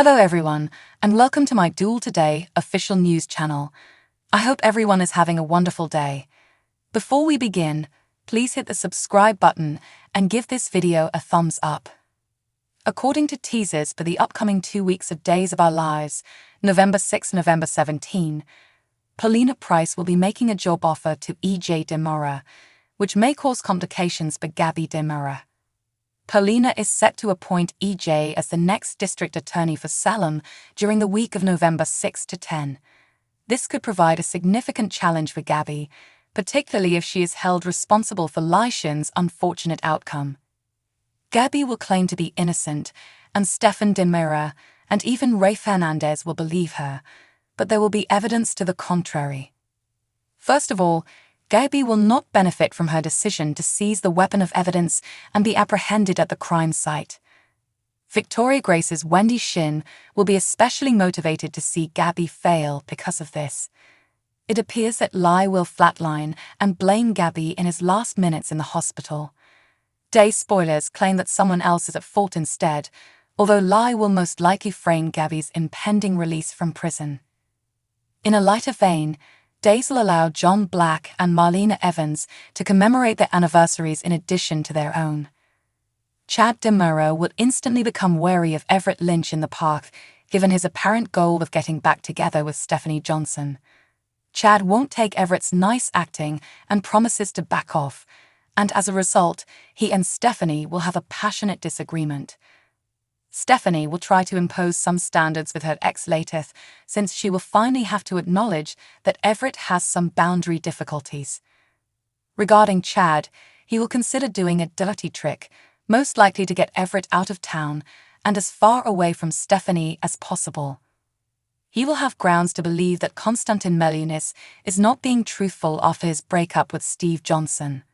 Hello everyone, and welcome to my Duel Today official news channel. I hope everyone is having a wonderful day. Before we begin, please hit the subscribe button and give this video a thumbs up. According to teasers for the upcoming 2 weeks of Days of Our Lives, November 6, November 17, Paulina Price will be making a job offer to EJ Demora, which may cause complications for Gabby Demora. Paulina is set to appoint EJ as the next district attorney for Salem during the week of November 6 to 10. This could provide a significant challenge for Gabby, particularly if she is held responsible for Lyshan's unfortunate outcome. Gabby will claim to be innocent, and Stefan Demira and even Ray Fernandez will believe her, but there will be evidence to the contrary. First of all, Gabby will not benefit from her decision to seize the weapon of evidence and be apprehended at the crime site. Victoria Grace's Wendy Shin will be especially motivated to see Gabby fail because of this. It appears that Lai will flatline and blame Gabby in his last minutes in the hospital. Day spoilers claim that someone else is at fault instead, although Lai will most likely frame Gabby's impending release from prison. In a lighter vein, Days will allow John Black and Marlena Evans to commemorate their anniversaries in addition to their own. Chad Demuro will instantly become wary of Everett Lynch in the park, given his apparent goal of getting back together with Stephanie Johnson. Chad won't take Everett's nice acting and promises to back off, and as a result, he and Stephanie will have a passionate disagreement. Stephanie will try to impose some standards with her ex Latif, since she will finally have to acknowledge that Everett has some boundary difficulties. Regarding Chad, he will consider doing a dirty trick, most likely to get Everett out of town and as far away from Stephanie as possible. He will have grounds to believe that Konstantin Meliunis is not being truthful after his breakup with Steve Johnson.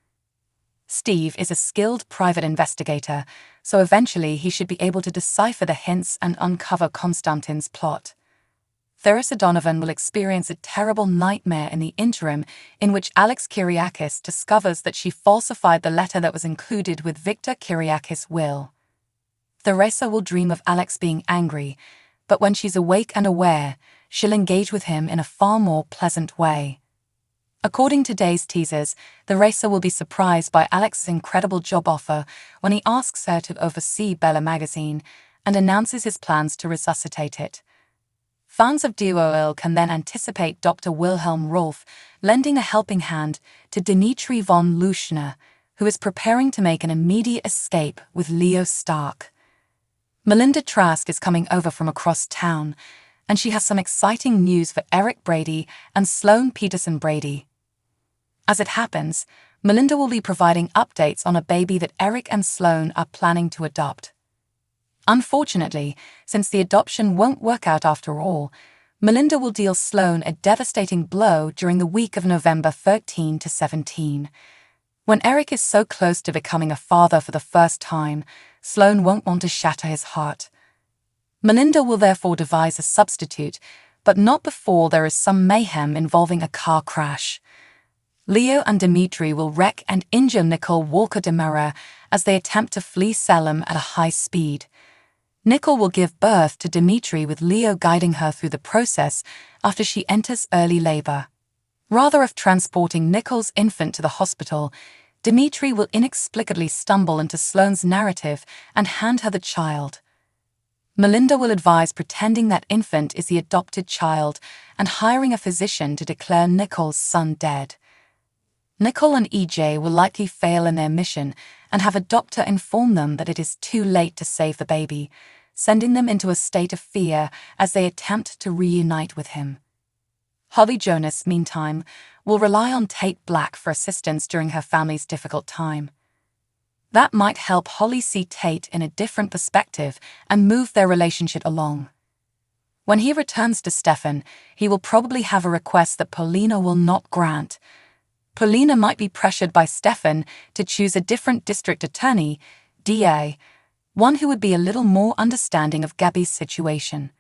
Steve is a skilled private investigator, so eventually he should be able to decipher the hints and uncover Konstantin's plot. Theresa Donovan will experience a terrible nightmare in the interim in which Alex Kyriakis discovers that she falsified the letter that was included with Victor Kyriakis' will. Theresa will dream of Alex being angry, but when she's awake and aware, she'll engage with him in a far more pleasant way. According to Day's teasers, Theresa will be surprised by Alex's incredible job offer when he asks her to oversee Bella magazine and announces his plans to resuscitate it. Fans of DOL can then anticipate Dr. Wilhelm Rolf lending a helping hand to Dimitri von Luschner, who is preparing to make an immediate escape with Leo Stark. Melinda Trask is coming over from across town, and she has some exciting news for Eric Brady and Sloane Peterson Brady. As it happens, Melinda will be providing updates on a baby that Eric and Sloane are planning to adopt. Unfortunately, since the adoption won't work out after all, Melinda will deal Sloane a devastating blow during the week of November 13 to 17. When Eric is so close to becoming a father for the first time, Sloane won't want to shatter his heart. Melinda will therefore devise a substitute, but not before there is some mayhem involving a car crash. Leo and Dimitri will wreck and injure Nicole Walker Demera as they attempt to flee Salem at a high speed. Nicole will give birth to Dimitri with Leo guiding her through the process after she enters early labor. Rather of transporting Nicole's infant to the hospital, Dimitri will inexplicably stumble into Sloane's narrative and hand her the child. Melinda will advise pretending that infant is the adopted child and hiring a physician to declare Nicole's son dead. Nicole and EJ will likely fail in their mission and have a doctor inform them that it is too late to save the baby, sending them into a state of fear as they attempt to reunite with him. Holly Jonas, meantime, will rely on Tate Black for assistance during her family's difficult time. That might help Holly see Tate in a different perspective and move their relationship along. When he returns to Stefan, he will probably have a request that Paulina will not grant. Paulina might be pressured by Stefan to choose a different district attorney, DA, one who would be a little more understanding of Gabby's situation.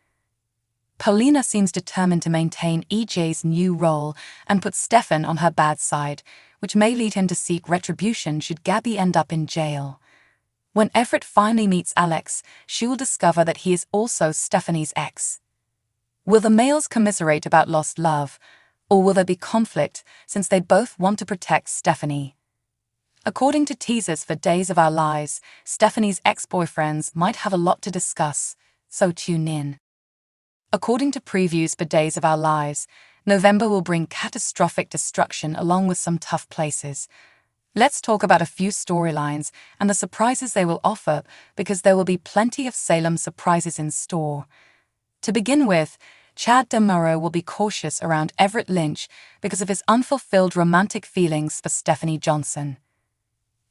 Paulina seems determined to maintain EJ's new role and put Stefan on her bad side, which may lead him to seek retribution should Gabby end up in jail. When Everett finally meets Alex, she will discover that he is also Stephanie's ex. Will the males commiserate about lost love, or will there be conflict since they both want to protect Stephanie? According to teasers for Days of Our Lives, Stephanie's ex-boyfriends might have a lot to discuss, so tune in. According to previews for Days of Our Lives, November will bring catastrophic destruction along with some tough places. Let's talk about a few storylines and the surprises they will offer, because there will be plenty of Salem surprises in store. To begin with, Chad DeMuro will be cautious around Everett Lynch because of his unfulfilled romantic feelings for Stephanie Johnson.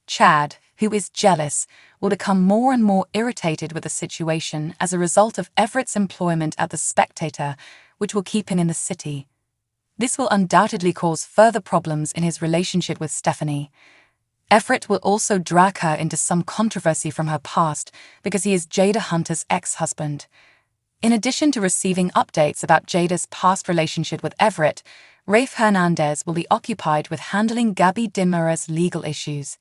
Chad, who is jealous, will become more and more irritated with the situation as a result of Everett's employment at The Spectator, which will keep him in the city. This will undoubtedly cause further problems in his relationship with Stephanie. Everett will also drag her into some controversy from her past because he is Jada Hunter's ex-husband. In addition to receiving updates about Jada's past relationship with Everett, Rafe Hernandez will be occupied with handling Gabby DeMura's legal issues.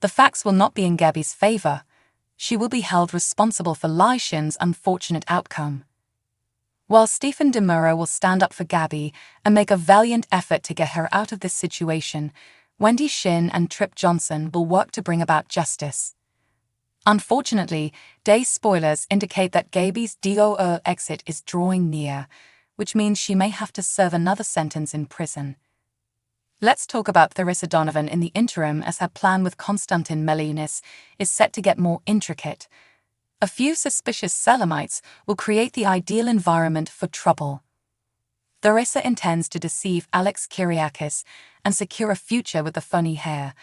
The facts will not be in Gabby's favor. She will be held responsible for Lai Shin's unfortunate outcome. While Stephen DeMuro will stand up for Gabby and make a valiant effort to get her out of this situation, Wendy Shin and Trip Johnson will work to bring about justice. Unfortunately, day spoilers indicate that Gabby's DOO exit is drawing near, which means she may have to serve another sentence in prison. Let's talk about Theresa Donovan in the interim, as her plan with Konstantin Melinis is set to get more intricate. A few suspicious Selamites will create the ideal environment for trouble. Theresa intends to deceive Alex Kyriakis and secure a future with the funny hair,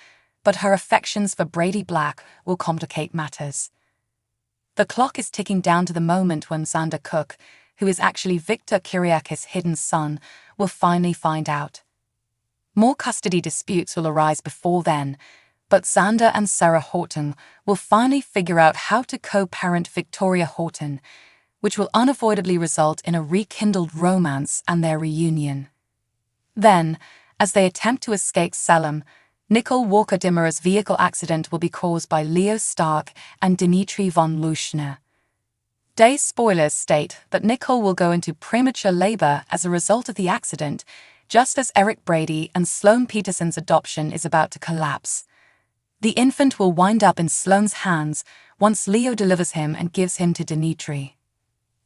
but her affections for Brady Black will complicate matters. The clock is ticking down to the moment when Xander Cook, who is actually Victor Kyriakis' hidden son, will finally find out. More custody disputes will arise before then, but Xander and Sarah Horton will finally figure out how to co-parent Victoria Horton, which will unavoidably result in a rekindled romance and their reunion. Then, as they attempt to escape Salem, Nicole Walker Dimmer's vehicle accident will be caused by Leo Stark and Dmitry von Lushner. Day spoilers state that Nicole will go into premature labor as a result of the accident, just as Eric Brady and Sloane Peterson's adoption is about to collapse. The infant will wind up in Sloane's hands once Leo delivers him and gives him to Dmitry.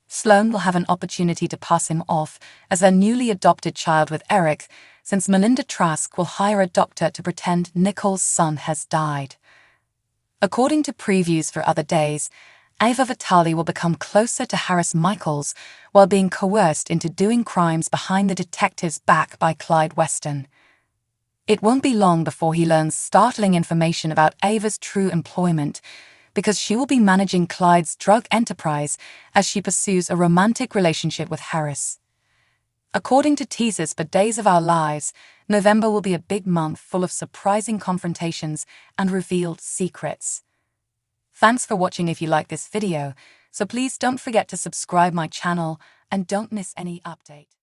Sloane will have an opportunity to pass him off as their newly adopted child with Eric, since Melinda Trask will hire a doctor to pretend Nicole's son has died. According to previews for other days, Ava Vitale will become closer to Harris Michaels while being coerced into doing crimes behind the detective's back by Clyde Weston. It won't be long before he learns startling information about Ava's true employment, because she will be managing Clyde's drug enterprise as she pursues a romantic relationship with Harris. According to teasers for Days of Our Lives, November will be a big month full of surprising confrontations and revealed secrets. Thanks for watching. If you like this video, so please don't forget to subscribe my channel and don't miss any update.